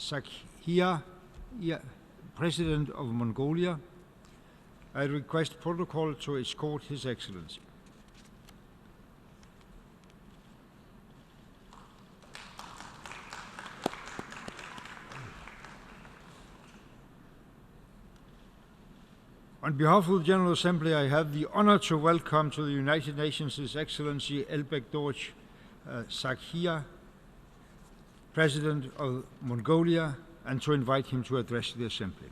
Sakhia, President of Mongolia. I request protocol to escort His Excellency. On behalf of the General Assembly, I have the honor to welcome to the United Nations His Excellency elbegdorj Sakhia, President of Mongolia, and to invite him to address the Assembly.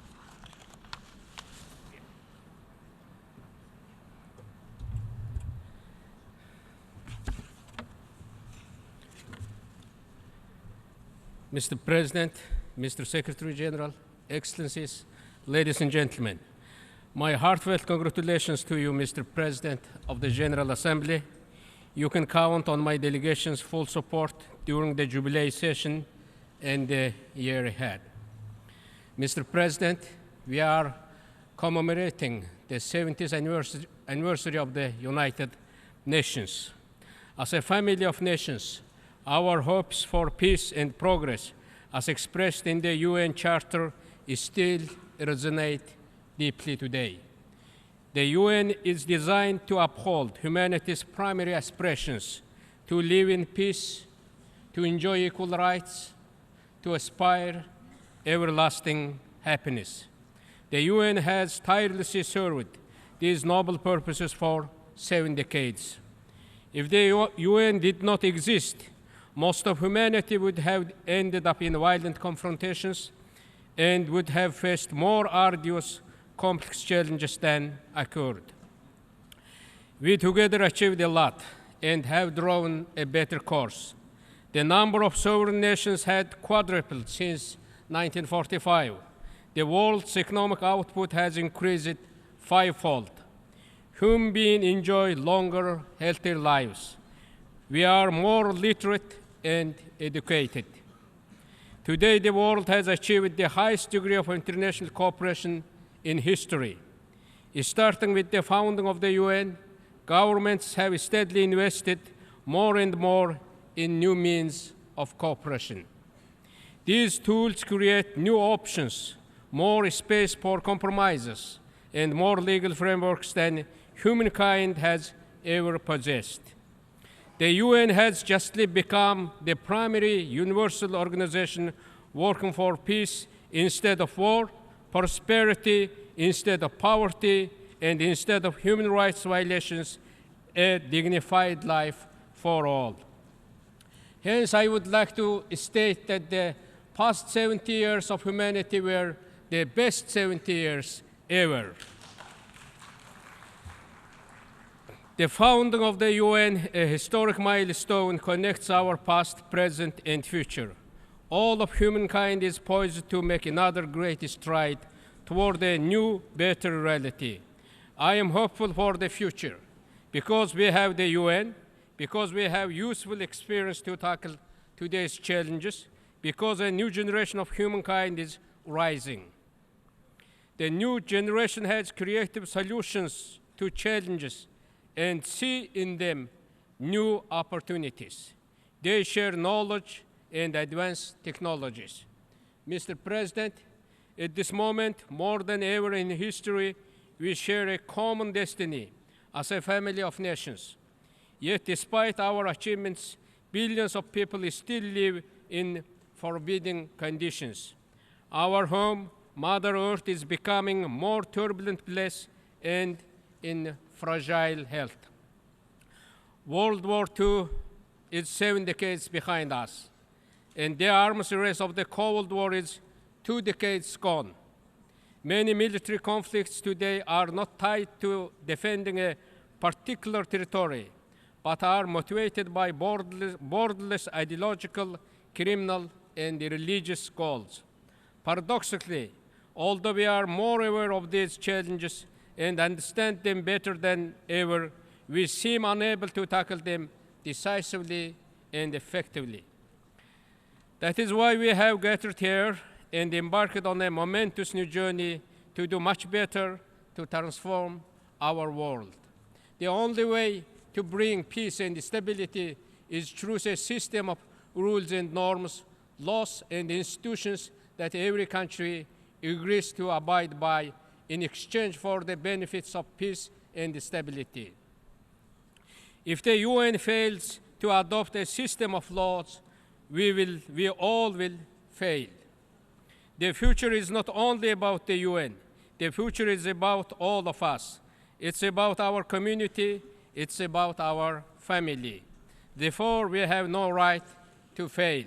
Mr. President, Mr. Secretary General, Excellencies, ladies and gentlemen, my heartfelt congratulations to you, Mr. President of the General Assembly. You can count on my delegation's full support during the Jubilee session and the year ahead. Mr. President, we are commemorating the 70th anniversary of the United Nations. As a family of nations, our hopes for peace and progress, as expressed in the UN Charter, still resonate deeply today. The UN is designed to uphold humanity's primary aspirations to live in peace, to enjoy equal rights, to aspire everlasting happiness. The UN has tirelessly served these noble purposes for 7 decades. If the UN did not exist, most of humanity would have ended up in violent confrontations and would have faced more arduous, complex challenges than occurred. We together achieved a lot and have drawn a better course. The number of sovereign nations had quadrupled since 1945. The world's economic output has increased 5-fold. Human beings enjoy longer, healthier lives. We are more literate and educated. Today, the world has achieved the highest degree of international cooperation in history. Starting with the founding of the UN, governments have steadily invested more and more in new means of cooperation. These tools create new options, more space for compromises, and more legal frameworks than humankind has ever possessed. The UN has justly become the primary universal organization working for peace instead of war, prosperity instead of poverty, and instead of human rights violations, a dignified life for all. Hence, I would like to state that the past 70 years of humanity were the best 70 years ever. The founding of the UN, a historic milestone, connects our past, present, and future. All of humankind is poised to make another great stride toward a new, better reality. I am hopeful for the future because we have the UN, because we have useful experience to tackle today's challenges, because a new generation of humankind is rising. The new generation has creative solutions to challenges and see in them new opportunities. They share knowledge and advanced technologies. Mr. President, at this moment, more than ever in history, we share a common destiny as a family of nations. Yet, despite our achievements, billions of people still live in forbidding conditions. Our home, Mother Earth, is becoming a more turbulent place and in fragile health. World War II is 7 decades behind us, and the arms race of the Cold War is 2 decades gone. Many military conflicts today are not tied to defending a particular territory, but are motivated by borderless ideological, criminal, and religious goals. Paradoxically, although we are more aware of these challenges and understand them better than ever, we seem unable to tackle them decisively and effectively. That is why we have gathered here and embarked on a momentous new journey to do much better to transform our world. The only way to bring peace and stability is through a system of rules and norms, laws and institutions that every country agrees to abide by in exchange for the benefits of peace and stability. If the UN fails to adopt a system of laws, we all will fail. The future is not only about the UN. The future is about all of us. It's about our community. It's about our family. Therefore, we have no right to fail.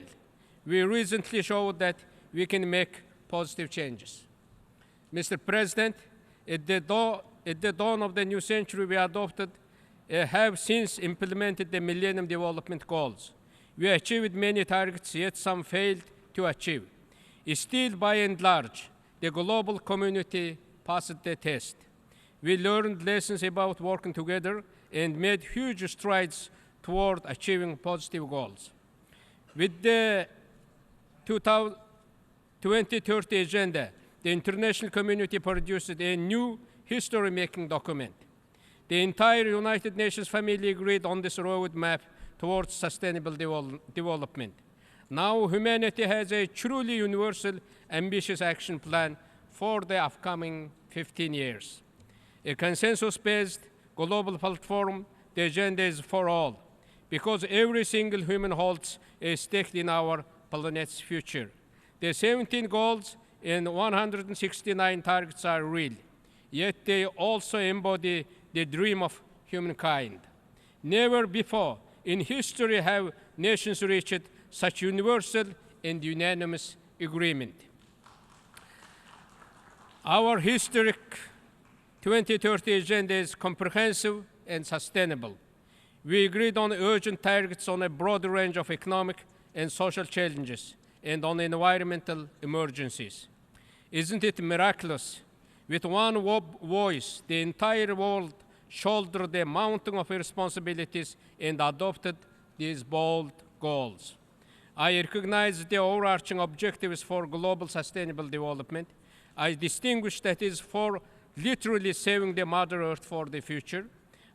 We recently showed that we can make positive changes. Mr. President, at the dawn of the new century, we have since implemented the Millennium Development Goals. We achieved many targets, yet some failed to achieve. Still, by and large, the global community passed the test. We learned lessons about working together and made huge strides toward achieving positive goals. With the 2030 Agenda, the international community produced a new history-making document. The entire United Nations family agreed on this roadmap towards sustainable development. Now humanity has a truly universal, ambitious action plan for the upcoming 15 years. A consensus-based global platform, the agenda is for all, because every single human holds a stake in our planet's future. The 17 goals and 169 targets are real, yet they also embody the dream of humankind. Never before in history have nations reached such universal and unanimous agreement. Our historic 2030 agenda is comprehensive and sustainable. We agreed on urgent targets on a broad range of economic and social challenges and on environmental emergencies. Isn't it miraculous? With one voice, the entire world shouldered the mountain of responsibilities and adopted these bold goals. I recognize the overarching objectives for global sustainable development. I distinguish that is for literally saving the Mother Earth for the future.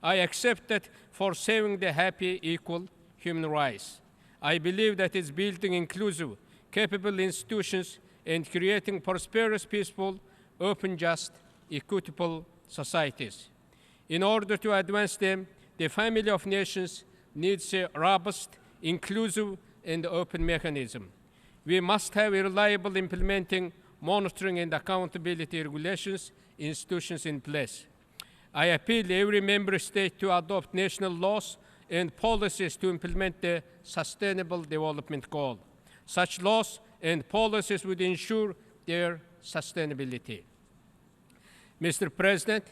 I accept that for saving the happy, equal human rights. I believe that it's building inclusive, capable institutions and creating prosperous, peaceful, open, just, equitable societies. In order to advance them, the family of nations needs a robust, inclusive, and open mechanism. We must have reliable implementing, monitoring, and accountability regulations institutions in place. I appeal to every member state to adopt national laws and policies to implement the Sustainable Development Goal. Such laws and policies would ensure their sustainability. Mr. President,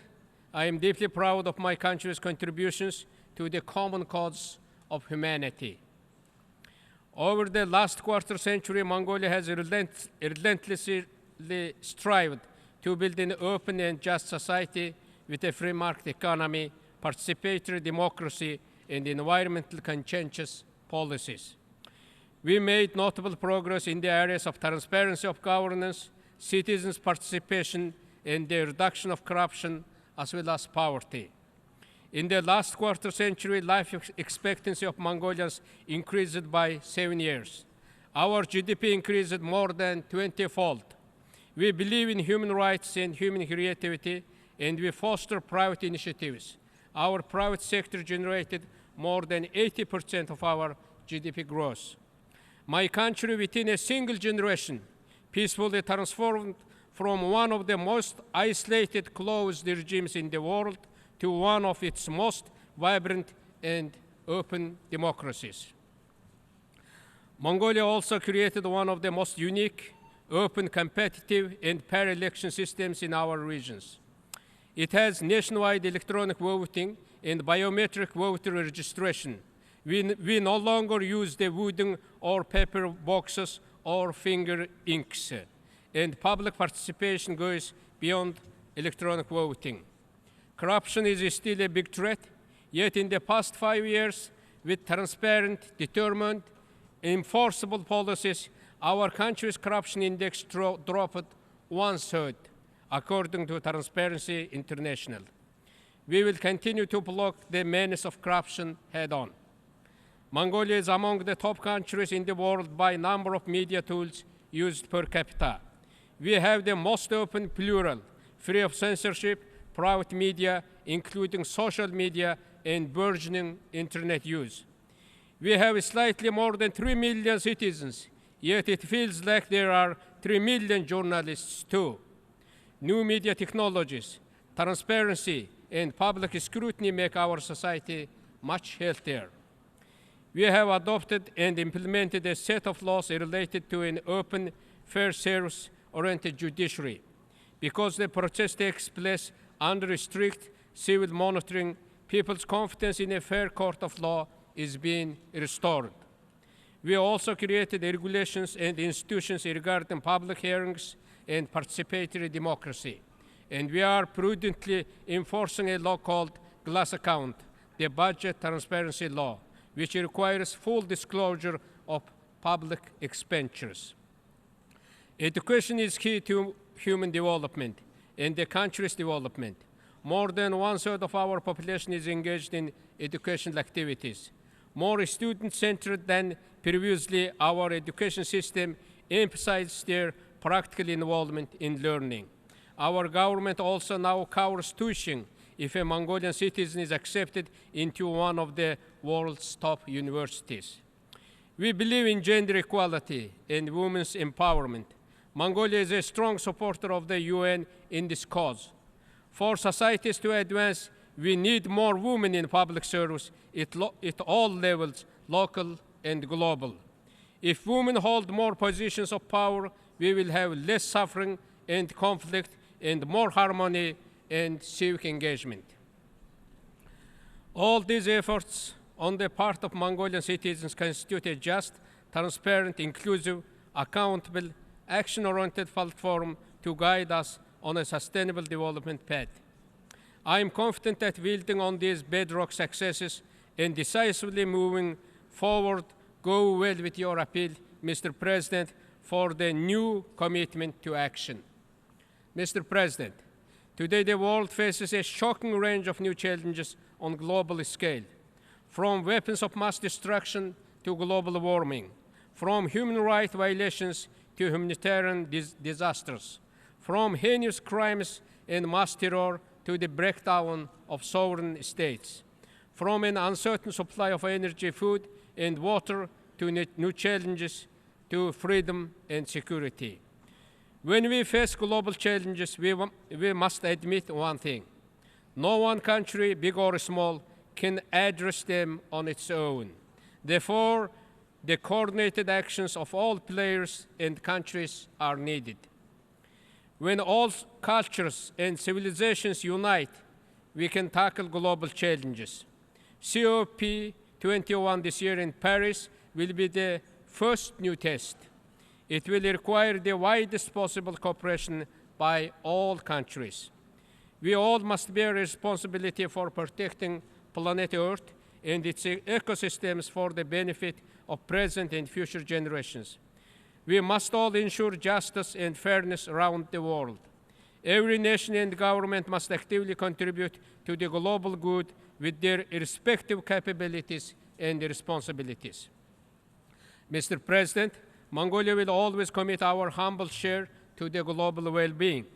I am deeply proud of my country's contributions to the common cause of humanity. Over the last quarter century, Mongolia has relentlessly strived to build an open and just society with a free market economy, participatory democracy, and environmental conscientious policies. We made notable progress in the areas of transparency of governance, citizens' participation, and the reduction of corruption, as well as poverty. In the last quarter century, life expectancy of Mongolians increased by 7 years. Our GDP increased more than 20-fold. We believe in human rights and human creativity, and we foster private initiatives. Our private sector generated more than 80% of our GDP growth. My country, within a single generation, peacefully transformed from one of the most isolated, closed regimes in the world to one of its most vibrant and open democracies. Mongolia also created one of the most unique, open, competitive, and fair election systems in our regions. It has nationwide electronic voting and biometric voter registration. We no longer use the wooden or paper boxes or finger inks, and public participation goes beyond electronic voting. Corruption is still a big threat, yet in the past 5 years, with transparent, determined, enforceable policies, our country's corruption index dropped 1/3, according to Transparency International. We will continue to block the menace of corruption head-on. Mongolia is among the top countries in the world by number of media tools used per capita. We have the most open, plural, free of censorship, private media, including social media and burgeoning internet use. We have slightly more than 3 million citizens, yet it feels like there are 3 million journalists too. New media technologies, transparency, and public scrutiny make our society much healthier. We have adopted and implemented a set of laws related to an open, fair, service-oriented judiciary. Because the process takes place under strict civil monitoring, people's confidence in a fair court of law is being restored. We also created regulations and institutions regarding public hearings and participatory democracy. And we are prudently enforcing a law called Glass Account, the Budget Transparency Law, which requires full disclosure of public expenditures. Education is key to human development and the country's development. More than 1/3 of our population is engaged in educational activities. More student-centered than previously, our education system emphasizes their practical involvement in learning. Our government also now covers tuition if a Mongolian citizen is accepted into one of the world's top universities. We believe in gender equality and women's empowerment. Mongolia is a strong supporter of the UN in this cause. For societies to advance, we need more women in public service at all levels, local and global. If women hold more positions of power, we will have less suffering and conflict and more harmony and civic engagement. All these efforts on the part of Mongolian citizens constitute a just, transparent, inclusive, accountable, action-oriented platform to guide us on a sustainable development path. I am confident that building on these bedrock successes and decisively moving forward go well with your appeal, Mr. President, for the new commitment to action. Mr. President, today the world faces a shocking range of new challenges on global scale, from weapons of mass destruction to global warming, from human rights violations to humanitarian disasters, from heinous crimes and mass terror to the breakdown of sovereign states, from an uncertain supply of energy, food, and water to new challenges to freedom and security. When we face global challenges, we must admit one thing. No one country, big or small, can address them on its own. Therefore, the coordinated actions of all players and countries are needed. When all cultures and civilizations unite, we can tackle global challenges. COP21 this year in Paris will be the first new test. It will require the widest possible cooperation by all countries. We all must bear responsibility for protecting planet Earth and its ecosystems for the benefit of present and future generations. We must all ensure justice and fairness around the world. Every nation and government must actively contribute to the global good with their respective capabilities and responsibilities. Mr. President, Mongolia will always commit our humble share to the global well-being.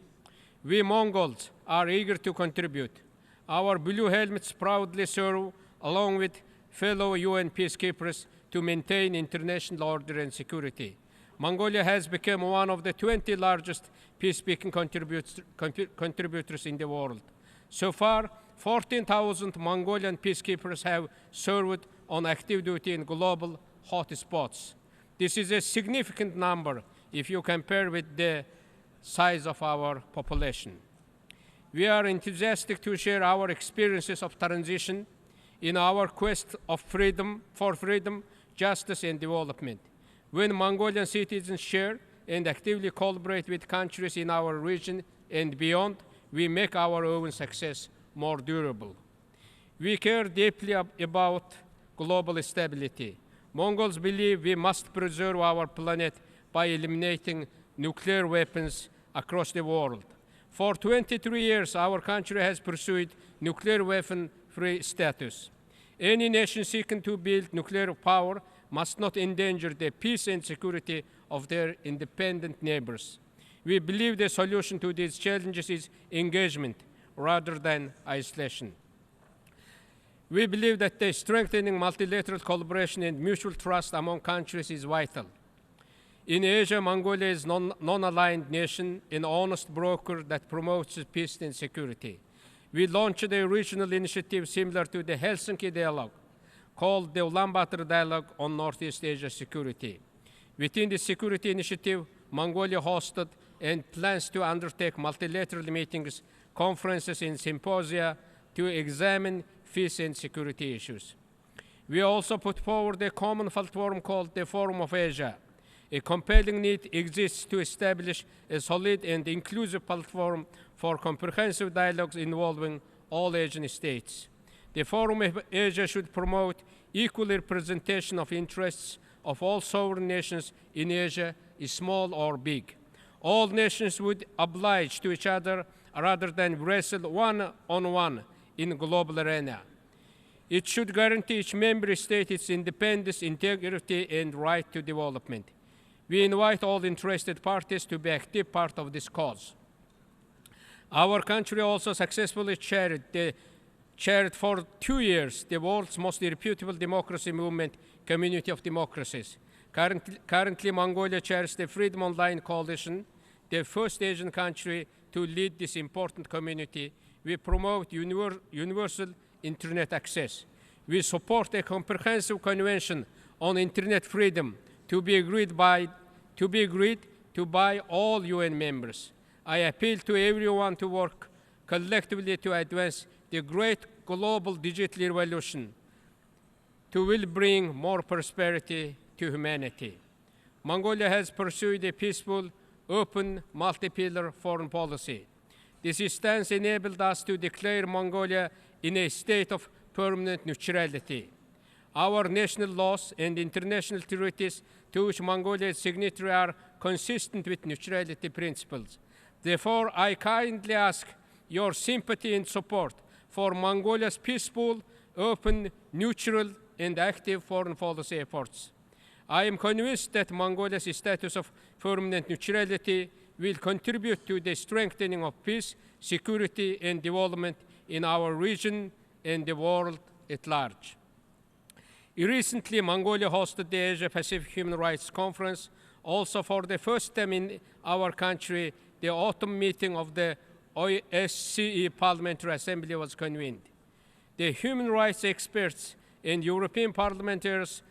We Mongols are eager to contribute. Our blue helmets proudly serve along with fellow UN peacekeepers to maintain international order and security. Mongolia has become one of the 20 largest peacekeeping contributors in the world. So far, 14,000 Mongolian peacekeepers have served on active duty in global hotspots. This is a significant number if you compare with the size of our population. We are enthusiastic to share our experiences of transition in our quest for freedom, justice, and development. When Mongolian citizens share and actively collaborate with countries in our region and beyond, we make our own success more durable. We care deeply about global stability. Mongols believe we must preserve our planet by eliminating nuclear weapons across the world. For 23 years, our country has pursued nuclear weapon-free status. Any nation seeking to build nuclear power must not endanger the peace and security of their independent neighbors. We believe the solution to these challenges is engagement rather than isolation. We believe that the strengthening multilateral collaboration and mutual trust among countries is vital. In Asia, Mongolia is a non-aligned nation, an honest broker that promotes peace and security. We launched a regional initiative similar to the Helsinki Dialogue, called the Ulaanbaatar Dialogue on Northeast Asia Security. Within the security initiative, Mongolia hosted and plans to undertake multilateral meetings, conferences, and symposia to examine peace and security issues. We also put forward a common platform called the Forum of Asia. A compelling need exists to establish a solid and inclusive platform for comprehensive dialogues involving all Asian states. The Forum of Asia should promote equal representation of interests of all sovereign nations in Asia, small or big. All nations would oblige to each other rather than wrestle one-on-one in the global arena. It should guarantee each member state its independence, integrity, and right to development. We invite all interested parties to be an active part of this cause. Our country also successfully chaired for 2 years the world's most reputable democracy movement, Community of Democracies. Currently, Mongolia chairs the Freedom Online Coalition, the first Asian country to lead this important community. We promote universal internet access. We support a comprehensive convention on internet freedom to be agreed to by all UN members. I appeal to everyone to work collectively to advance the great global digital revolution to will bring more prosperity to humanity. Mongolia has pursued a peaceful, open, multi-pillar foreign policy. This stance enabled us to declare Mongolia in a state of permanent neutrality. Our national laws and international treaties to which Mongolia is signatory are consistent with neutrality principles. Therefore, I kindly ask your sympathy and support for Mongolia's peaceful, open, neutral, and active foreign policy efforts. I am convinced that Mongolia's status of permanent neutrality will contribute to the strengthening of peace, security, and development in our region and the world at large. Recently, Mongolia hosted the Asia-Pacific Human Rights Conference. Also, for the first time in our country, the autumn meeting of the OSCE Parliamentary Assembly was convened. The human rights experts and European parliamentarians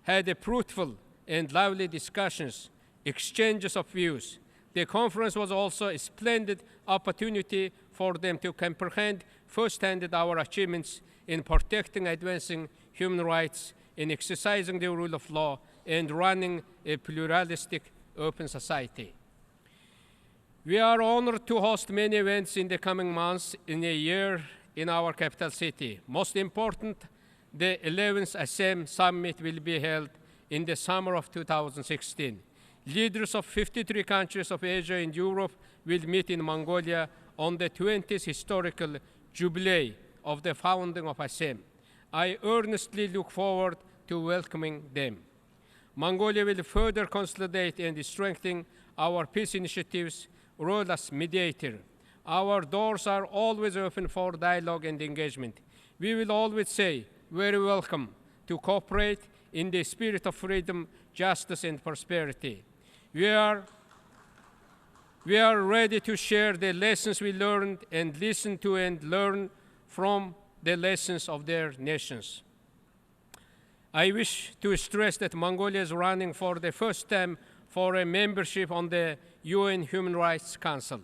had a fruitful and lively discussions, exchanges of views. The conference was also a splendid opportunity for them to comprehend firsthand our achievements in protecting and advancing human rights, in exercising the rule of law, and running a pluralistic, open society. We are honored to host many events in the coming months in a year in our capital city. Most important, the 11th ASEM Summit will be held in the summer of 2016. Leaders of 53 countries of Asia and Europe will meet in Mongolia on the 20th historical jubilee of the founding of ASEM. I earnestly look forward to welcoming them. Mongolia will further consolidate and strengthen our peace initiatives' role as mediator. Our doors are always open for dialogue and engagement. We will always say, very welcome to cooperate in the spirit of freedom, justice, and prosperity. We are ready to share the lessons we learned and listen to and learn from the lessons of their nations. I wish to stress that Mongolia is running for the first time for a membership on the UN Human Rights Council.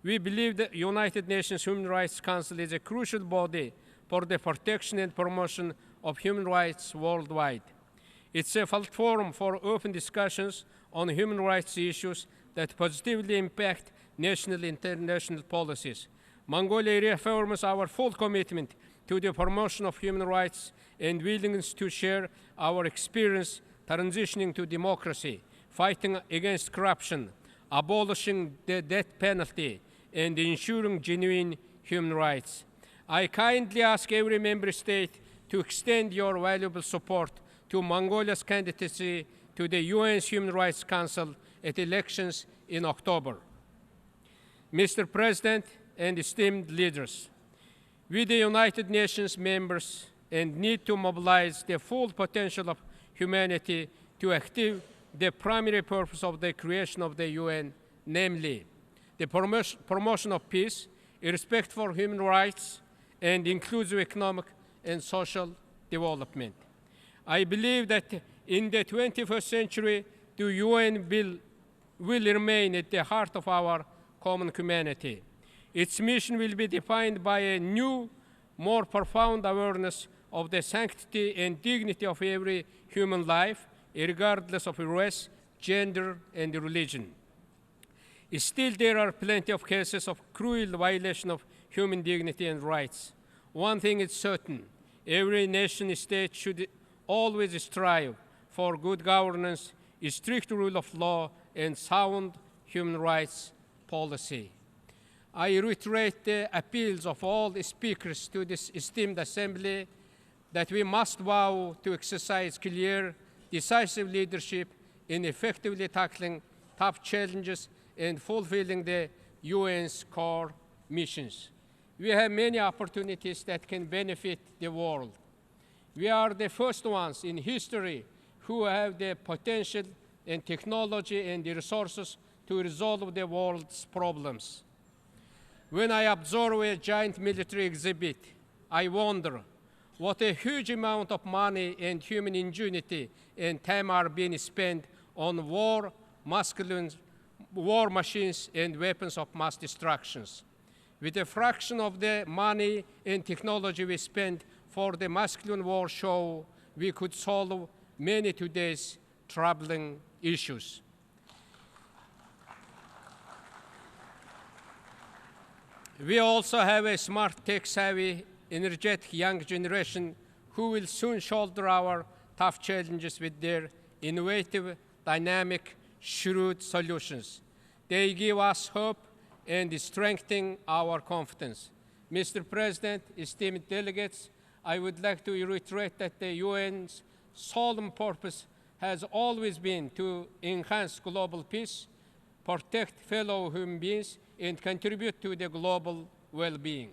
We believe the United Nations Human Rights Council is a crucial body for the protection and promotion of human rights worldwide. It's a platform for open discussions on human rights issues that positively impact national and international policies. Mongolia reaffirms our full commitment to the promotion of human rights and willingness to share our experience transitioning to democracy, fighting against corruption, abolishing the death penalty, and ensuring genuine human rights. I kindly ask every member state to extend your valuable support to Mongolia's candidacy to the UN's Human Rights Council at elections in October. Mr. President and esteemed leaders, we, the United Nations members, and need to mobilize the full potential of humanity to achieve the primary purpose of the creation of the UN, namely the promotion of peace, respect for human rights, and inclusive economic and social development. I believe that in the 21st century, the UN will remain at the heart of our common humanity. Its mission will be defined by a new, more profound awareness of the sanctity and dignity of every human life, regardless of race, gender, and religion. Still, there are plenty of cases of cruel violation of human dignity and rights. One thing is certain: every nation state should always strive for good governance, strict rule of law, and sound human rights policy. I reiterate the appeals of all the speakers to this esteemed assembly that we must vow to exercise clear, decisive leadership in effectively tackling tough challenges and fulfilling the UN's core missions. We have many opportunities that can benefit the world. We are the first ones in history who have the potential and technology and the resources to resolve the world's problems. When I observe a giant military exhibit, I wonder what a huge amount of money and human ingenuity and time are being spent on war machines and weapons of mass destruction. With a fraction of the money and technology we spend for the masculine war show, we could solve many today's troubling issues. We also have a smart, tech-savvy, energetic young generation who will soon shoulder our tough challenges with their innovative, dynamic, shrewd solutions. They give us hope and strengthen our confidence. Mr. President, esteemed delegates, I would like to reiterate that the UN's solemn purpose has always been to enhance global peace, protect fellow human beings, and contribute to the global well-being.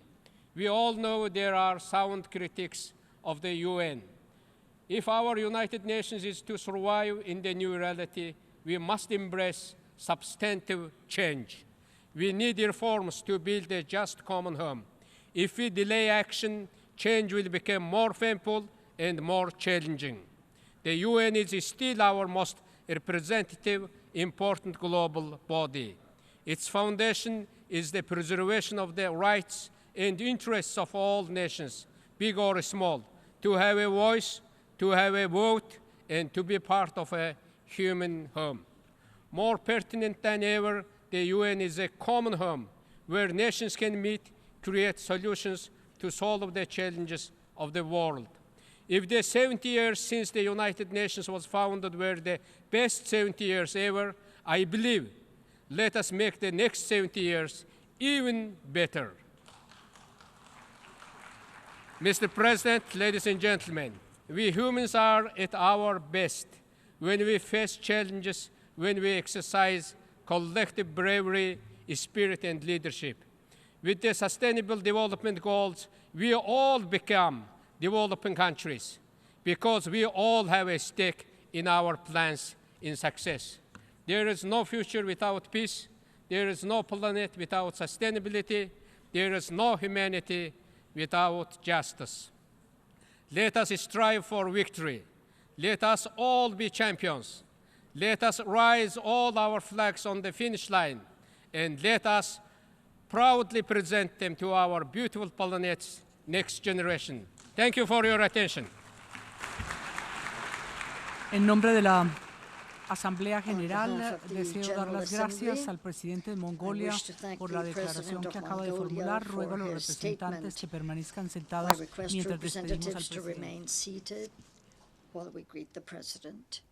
We all know there are sound critics of the UN. If our United Nations is to survive in the new reality, we must embrace substantive change. We need reforms to build a just common home. If we delay action, change will become more painful and more challenging. The UN is still our most representative, important global body. Its foundation is the preservation of the rights and interests of all nations, big or small, to have a voice, to have a vote, and to be part of a human home. More pertinent than ever, the UN is a common home where nations can meet, create solutions to solve the challenges of the world. If the 70 years since the United Nations was founded were the best 70 years ever, I believe let us make the next 70 years even better. Mr. President, ladies and gentlemen, we humans are at our best when we face challenges, when we exercise collective bravery, spirit, and leadership. With the Sustainable Development Goals, we all become developing countries because we all have a stake in our plans in success. There is no future without peace. There is no planet without sustainability. There is no humanity without justice. Let us strive for victory. Let us all be champions. Let us raise all our flags on the finish line, and let us proudly present them to our beautiful planet's next generation. Thank you for your attention. En nombre de la Asamblea General, deseo dar las gracias al presidente de Mongolia por la declaración que acaba de formular. Ruego a los representantes que permanezcan sentados mientras despedimos al presidente.